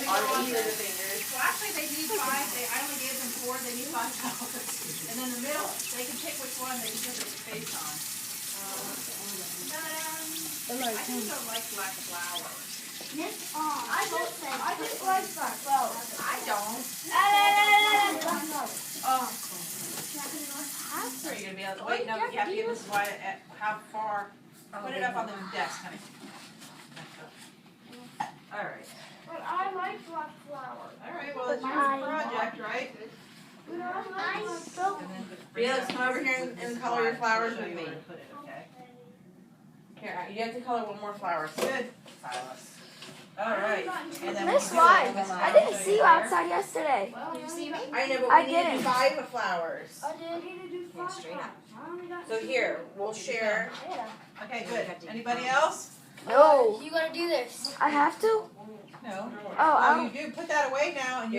each of the fingers. Well, actually, they need 5. I only gave them 4. They need 5 flowers. And then the middle, they can pick which one they can put their face on. I just don't like black flowers. I just like black flowers. I don't. Oh. Are you gonna be able to wait? No, you have to give this wide. How far? Put it up on the desk, honey. All right. But I like black flowers. All right. Well, it's your project, right? But I like so. Felix, come over here and color your flowers with me. Put it, okay. Here, you have to color one more flower. Good. All right. And then Miss we'll do it. White, I didn't see you outside yesterday. Did you see me? I know, but I we need to do didn't. 5 flowers. I need to do 5 straight up. flowers. I only got So here, we'll share. Okay, good. Anybody else? No. You gotta do this. I have to? No. Oh, You do. Put that away now, and you.